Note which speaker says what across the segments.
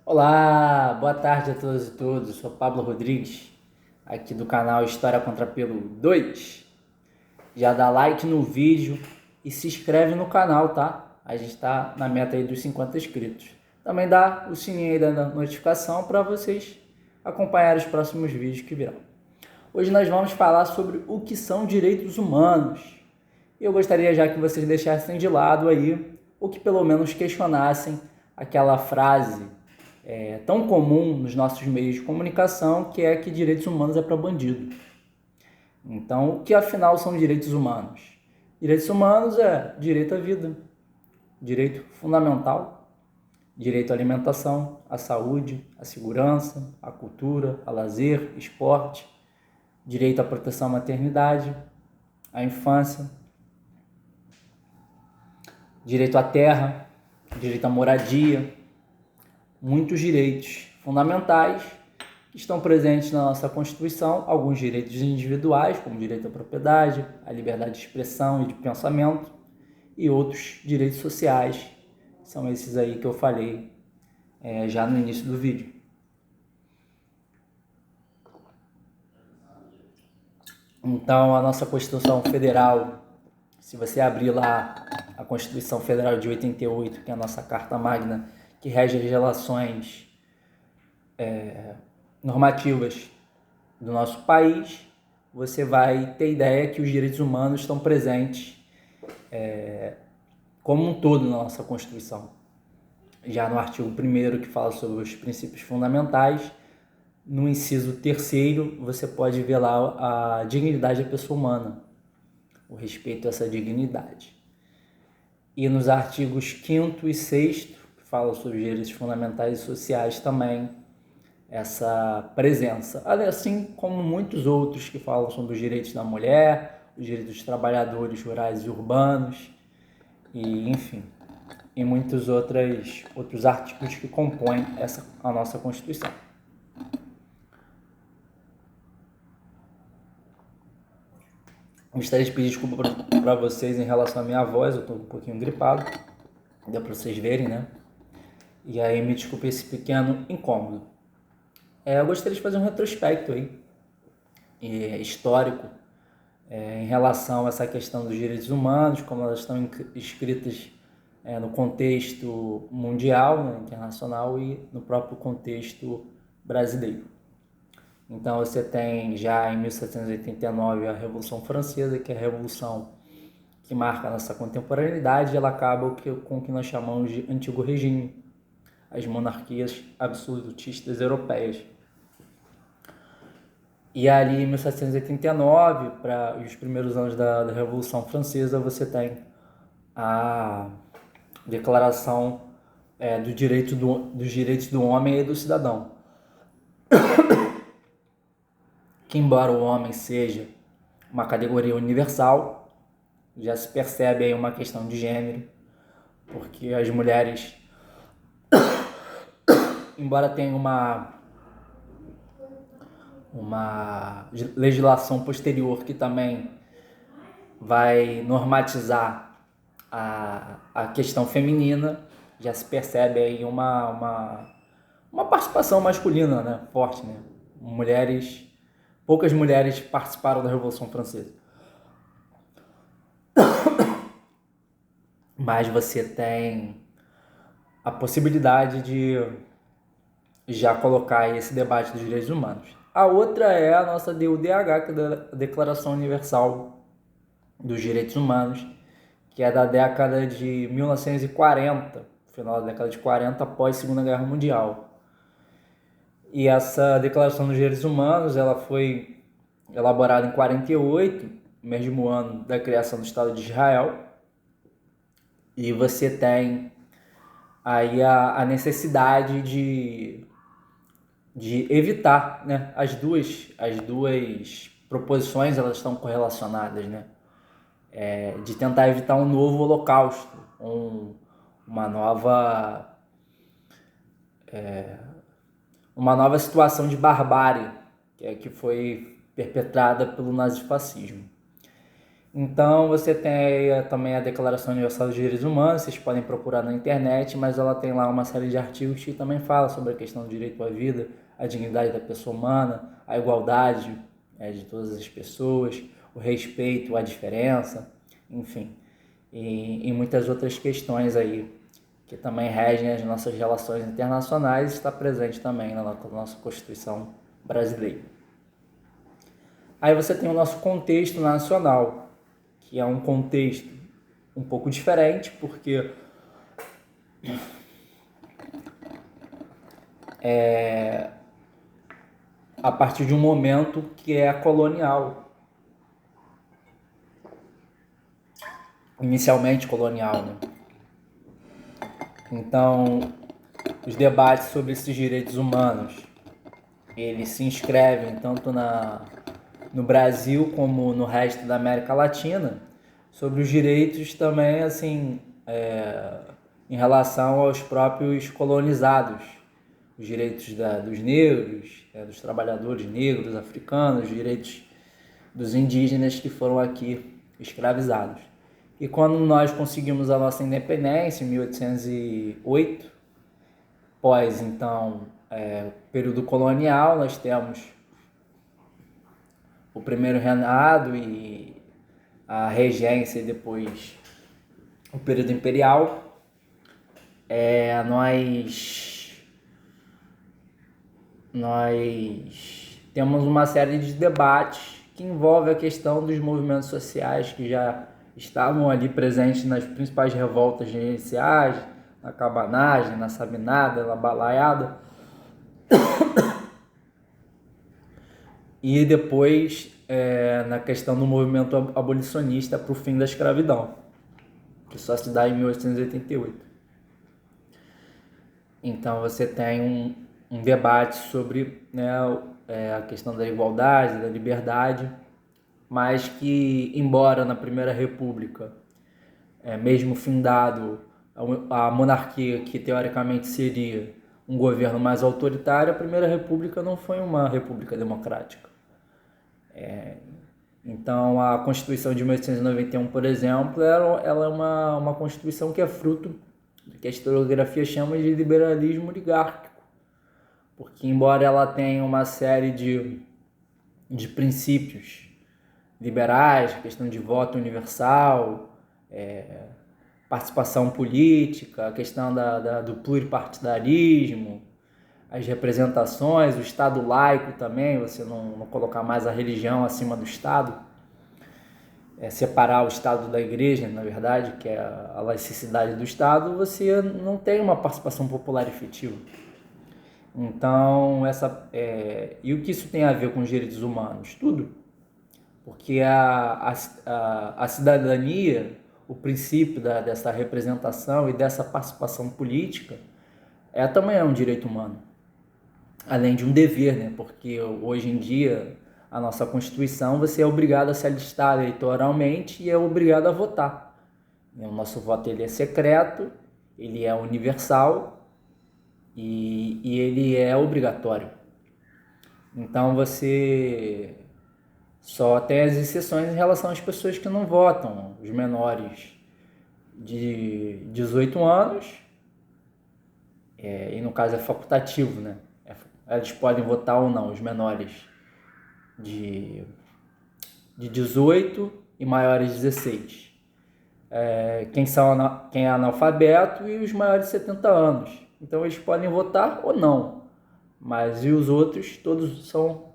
Speaker 1: Olá, boa tarde a todas e todos. Eu sou Pablo Rodrigues, aqui do canal História Contra Pelo 2. Já dá like no vídeo e se inscreve no canal, tá? A gente está na meta aí dos 50 inscritos. Também dá o sininho aí da notificação para vocês acompanharem os próximos vídeos que virão. Hoje nós vamos falar sobre o que são direitos humanos. Eu gostaria já que vocês deixassem de lado aí, ou que pelo menos questionassem aquela frase tão comum nos nossos meios de comunicação, que é que direitos humanos é para bandido. Então, o que afinal são direitos humanos? Direitos humanos é direito à vida, direito fundamental, direito à alimentação, à saúde, à segurança, à cultura, a lazer, esporte, direito à proteção à maternidade, à infância, direito à terra, direito à moradia, muitos direitos fundamentais que estão presentes na nossa Constituição, alguns direitos individuais, como o direito à propriedade, à liberdade de expressão e de pensamento, e outros direitos sociais, são esses aí que eu falei já no início do vídeo. Então, a nossa Constituição Federal, se você abrir lá a Constituição Federal de 88, que é a nossa Carta Magna, que rege as relações normativas do nosso país, você vai ter ideia que os direitos humanos estão presentes como um todo na nossa Constituição. Já no artigo 1º, que fala sobre os princípios fundamentais, no inciso 3º, você pode ver lá a dignidade da pessoa humana, o respeito a essa dignidade. E nos artigos 5º e 6º, que falam sobre os direitos fundamentais e sociais também, essa presença, assim como muitos outros que falam sobre os direitos da mulher, os direitos dos trabalhadores rurais e urbanos, e enfim, e muitos outros artigos que compõem a nossa Constituição. Gostaria de pedir desculpa para vocês em relação à minha voz, eu estou um pouquinho gripado, dá para vocês verem, né? E aí me desculpe esse pequeno incômodo. Eu gostaria de fazer um retrospecto aí, histórico, em relação a essa questão dos direitos humanos, como elas estão escritas no contexto mundial, né, internacional e no próprio contexto brasileiro. Então você tem já em 1789 a Revolução Francesa, que é a revolução que marca a nossa contemporaneidade, e ela acaba com o que nós chamamos de Antigo Regime, as monarquias absolutistas europeias. E ali em 1789, para os primeiros anos da Revolução Francesa, você tem a Declaração dos Direitos do Homem e do Cidadão. Que embora o homem seja uma categoria universal, já se percebe aí uma questão de gênero, porque as mulheres, embora tenham uma legislação posterior que também vai normatizar a questão feminina, já se percebe aí uma participação masculina, né, forte, né? Poucas mulheres participaram da Revolução Francesa. Mas você tem a possibilidade de já colocar esse debate dos direitos humanos. A outra é a nossa DUDH, que é a Declaração Universal dos Direitos Humanos, que é da década de 1940, final da década de 40, após a Segunda Guerra Mundial. E essa Declaração dos Direitos Humanos, ela foi elaborada em 48, mesmo ano da criação do Estado de Israel, e você tem aí a necessidade de evitar, né? As duas proposições, elas estão correlacionadas, né? De tentar evitar um novo holocausto, uma nova situação de barbárie que foi perpetrada pelo nazifascismo. Então você tem também a Declaração Universal dos Direitos Humanos, vocês podem procurar na internet, mas ela tem lá uma série de artigos que também fala sobre a questão do direito à vida, a dignidade da pessoa humana, a igualdade de todas as pessoas, o respeito à diferença, enfim, e muitas outras questões aí que também regem as nossas relações internacionais, está presente também na nossa Constituição brasileira. Aí você tem o nosso contexto nacional, que é um contexto um pouco diferente, porque a partir de um momento que é colonial, inicialmente colonial, né? Então, os debates sobre esses direitos humanos, eles se inscrevem tanto no Brasil como no resto da América Latina, sobre os direitos também, assim, em relação aos próprios colonizados, os direitos dos negros, dos trabalhadores negros, africanos, os direitos dos indígenas que foram aqui escravizados. E quando nós conseguimos a nossa independência, em 1808, pós, então, período colonial, nós temos o primeiro reinado e a regência e depois o período imperial. Nós temos uma série de debates que envolve a questão dos movimentos sociais que já estavam ali presentes nas principais revoltas gerenciais, na cabanagem, na sabinada, na balaiada. E depois na questão do movimento abolicionista para o fim da escravidão, que só se dá em 1888. Então você tem um debate sobre a questão da igualdade, da liberdade, mas que, embora na Primeira República, mesmo findado a monarquia, que teoricamente seria um governo mais autoritário, a Primeira República não foi uma república democrática. Então a Constituição de 1891, por exemplo, ela é uma Constituição que é fruto do que a historiografia chama de liberalismo oligárquico, porque embora ela tenha uma série de princípios liberais, questão de voto universal, participação política, a questão do pluripartidarismo, as representações, o Estado laico também, você não colocar mais a religião acima do Estado, separar o Estado da Igreja, na verdade, que é a laicidade do Estado, você não tem uma participação popular efetiva. Então, e o que isso tem a ver com os direitos humanos? Tudo. Porque a cidadania, o princípio dessa representação e dessa participação política, também é um direito humano. Além de um dever, né? Porque hoje em dia, a nossa Constituição, você é obrigado a se alistar eleitoralmente e é obrigado a votar. O nosso voto ele é secreto, ele é universal e ele é obrigatório. Então você só tem as exceções em relação às pessoas que não votam, os menores de 18 anos, e no caso é facultativo, né? Eles podem votar ou não, os menores de 18 e maiores de 16. Quem é analfabeto e os maiores de 70 anos. Então eles podem votar ou não, mas e os outros todos são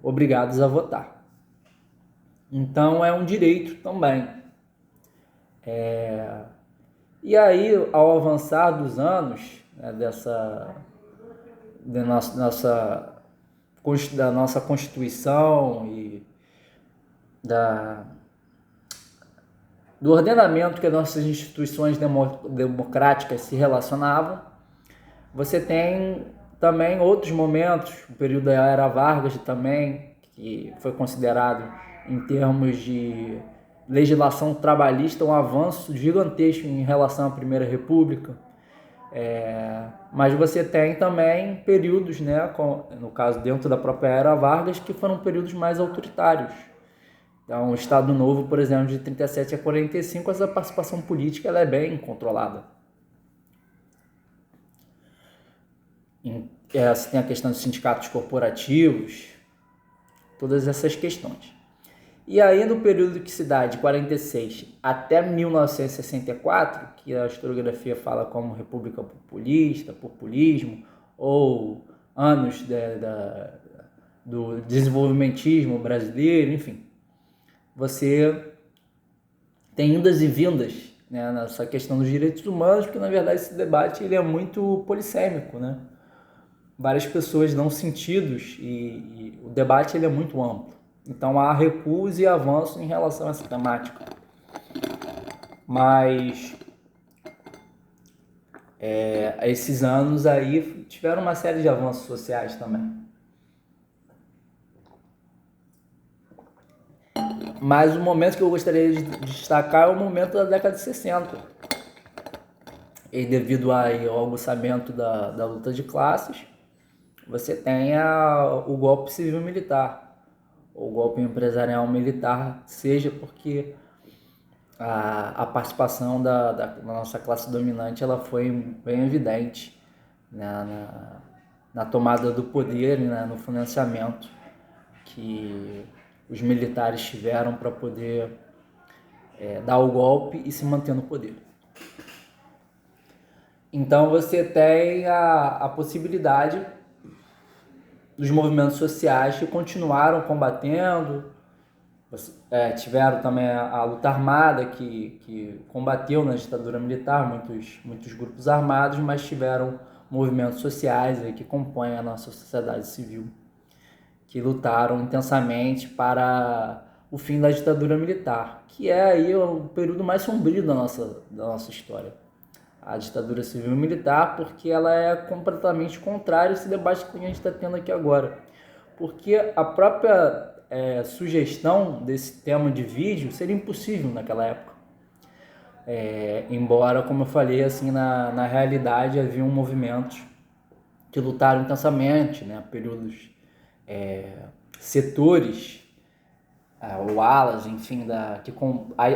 Speaker 1: obrigados a votar. Então é um direito também. E aí, ao avançar dos anos da nossa Constituição e do ordenamento que as nossas instituições democráticas se relacionavam, você tem também outros momentos, o período da Era Vargas também, que foi considerado, em termos de legislação trabalhista, um avanço gigantesco em relação à Primeira República. Mas você tem também períodos, no caso dentro da própria Era Vargas, que foram períodos mais autoritários, Então, o Estado Novo, por exemplo, de 37 a 45, essa participação política ela é bem controlada. Você tem a questão dos sindicatos corporativos, todas essas questões. E aí, no período que se dá de 46 até 1964, que a historiografia fala como República Populista, populismo, ou anos do desenvolvimentismo brasileiro, enfim, você tem indas e vindas, né, nessa questão dos direitos humanos, porque na verdade esse debate ele é muito polissêmico, né? Várias pessoas dão sentidos e o debate ele é muito amplo. Então há recuos e avanços em relação a essa temática. Mas esses anos aí tiveram uma série de avanços sociais também. Mas o momento que eu gostaria de destacar é o momento da década de 60. E devido aí ao aguçamento da luta de classes, você tem o golpe civil-militar, ou golpe empresarial militar, seja porque a participação da nossa classe dominante ela foi bem evidente, né, na tomada do poder, né, no financiamento que os militares tiveram para poder dar o golpe e se manter no poder. Então você tem a possibilidade dos movimentos sociais que continuaram combatendo, tiveram também a luta armada que combateu na ditadura militar, muitos grupos armados, mas tiveram movimentos sociais aí que compõem a nossa sociedade civil, que lutaram intensamente para o fim da ditadura militar, que é aí o período mais sombrio da nossa história. A ditadura civil-militar, porque ela é completamente contrária a esse debate que a gente está tendo aqui agora. Porque a própria sugestão desse tema de vídeo seria impossível naquela época. Embora, como eu falei, assim, na realidade haviam movimentos que lutaram intensamente, né, períodos, setores, ou alas, enfim,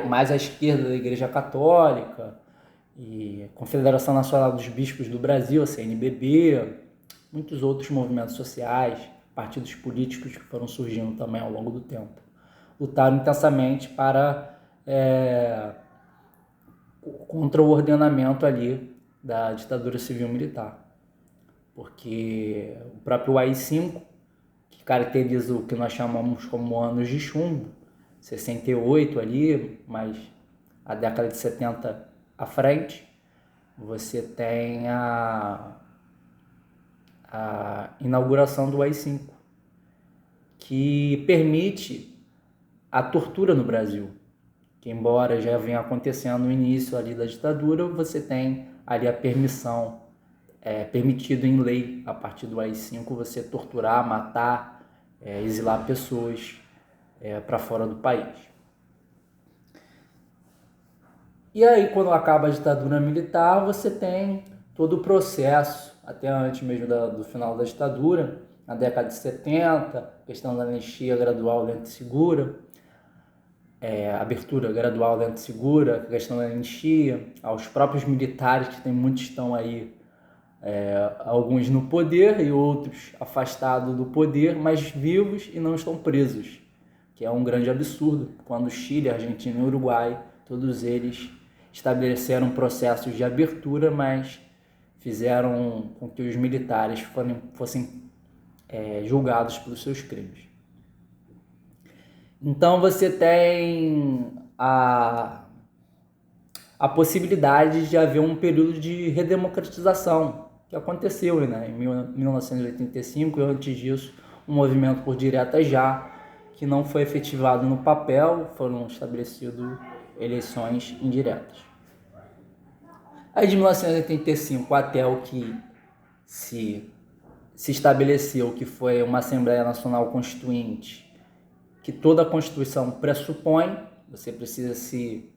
Speaker 1: mais à esquerda da Igreja Católica, e Confederação Nacional dos Bispos do Brasil, a CNBB, muitos outros movimentos sociais, partidos políticos que foram surgindo também ao longo do tempo. Lutaram intensamente contra o ordenamento ali da ditadura civil-militar. Porque o próprio AI-5, que caracteriza o que nós chamamos como anos de chumbo, 68 ali, mas a década de 70 à frente, você tem a inauguração do AI-5, que permite a tortura no Brasil, que embora já venha acontecendo no início ali da ditadura, você tem ali a permissão, permitido em lei, a partir do AI-5, você torturar, matar, exilar pessoas para fora do país. E aí, quando acaba a ditadura militar, você tem todo o processo, até antes mesmo do final da ditadura, na década de 70, questão da anistia gradual, lenta e segura, abertura gradual, lenta e segura, questão da anistia, aos próprios militares, que tem muitos estão aí, alguns no poder e outros afastados do poder, mas vivos e não estão presos, que é um grande absurdo, quando Chile, Argentina e Uruguai, todos eles estabeleceram processos de abertura, mas fizeram com que os militares fossem julgados pelos seus crimes. Então você tem a possibilidade de haver um período de redemocratização, que aconteceu, né, em 1985, e antes disso um movimento por direta já, que não foi efetivado no papel, foram estabelecidas eleições indiretas. Aí de 1985 até o que se estabeleceu, que foi uma Assembleia Nacional Constituinte, que toda a Constituição pressupõe, você precisa se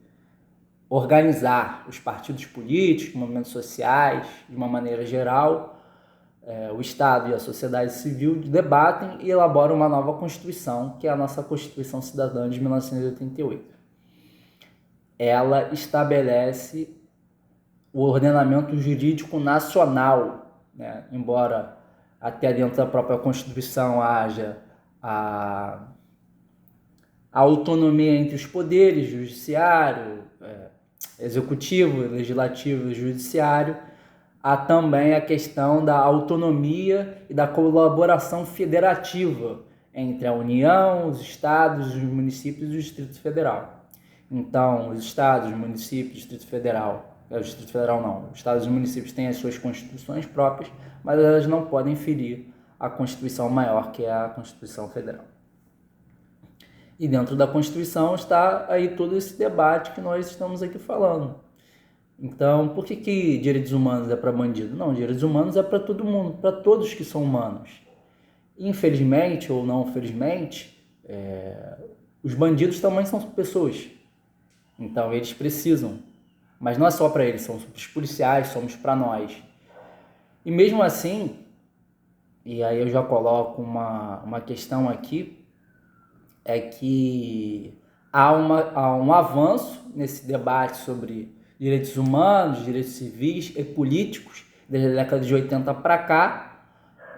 Speaker 1: organizar, os partidos políticos, movimentos sociais, de uma maneira geral, o Estado e a sociedade civil debatem e elaboram uma nova Constituição, que é a nossa Constituição Cidadã de 1988. Ela estabelece o ordenamento jurídico nacional, né? Embora até dentro da própria Constituição haja a autonomia entre os poderes, judiciário, executivo, legislativo e judiciário, há também a questão da autonomia e da colaboração federativa entre a União, os estados, os municípios e o Distrito Federal. Então, os estados, os municípios, o Distrito Federal, os estados e os municípios têm as suas constituições próprias, mas elas não podem ferir a Constituição maior, que é a Constituição Federal. E dentro da Constituição está aí todo esse debate que nós estamos aqui falando. Então, por que direitos humanos é para bandido? Não, direitos humanos é para todo mundo, para todos que são humanos. Infelizmente ou não felizmente, os bandidos também são pessoas. Então, eles precisam. Mas não é só para eles, são para os policiais, somos para nós. E mesmo assim, e aí eu já coloco uma questão aqui, é que há um avanço nesse debate sobre direitos humanos, direitos civis e políticos, desde a década de 80 para cá.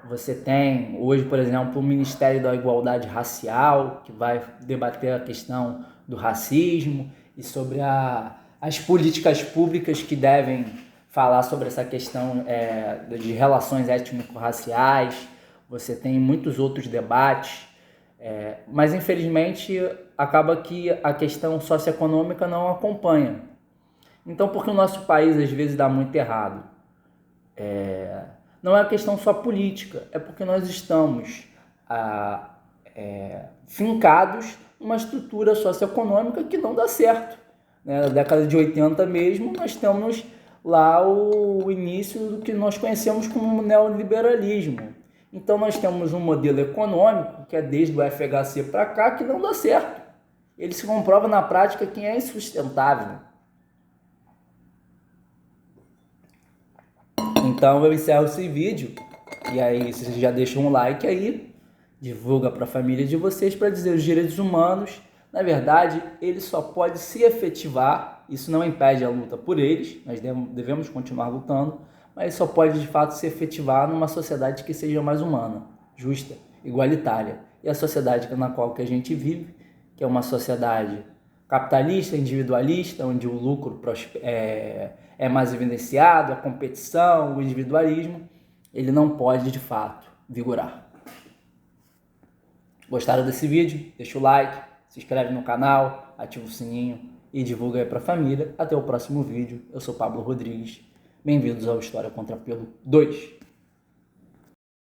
Speaker 1: Você tem hoje, por exemplo, o Ministério da Igualdade Racial, que vai debater a questão do racismo e sobre as políticas públicas que devem falar sobre essa questão de relações étnico-raciais. Você tem muitos outros debates, mas infelizmente acaba que a questão socioeconômica não acompanha. Então, por que o nosso país às vezes dá muito errado? Não é questão só política, é porque nós estamos fincados numa estrutura socioeconômica que não dá certo. Na década de 80 mesmo, nós temos lá o início do que nós conhecemos como neoliberalismo. Então, nós temos um modelo econômico, que é desde o FHC para cá, que não dá certo. Ele se comprova na prática que é insustentável. Então, eu encerro esse vídeo, e aí vocês já deixam um like aí, divulga para a família de vocês para dizer os direitos humanos, na verdade, eles só podem se efetivar, isso não impede a luta por eles, nós devemos continuar lutando, mas só pode de fato se efetivar numa sociedade que seja mais humana, justa, igualitária. E a sociedade na qual que a gente vive, que é uma sociedade capitalista, individualista, onde o lucro é mais evidenciado, a competição, o individualismo, ele não pode de fato vigorar. Gostaram desse vídeo? Deixa o like, se inscreve no canal, ativa o sininho e divulga aí para a família. Até o próximo vídeo. Eu sou Pablo Rodrigues. Bem-vindos ao História Contra Pelo 2.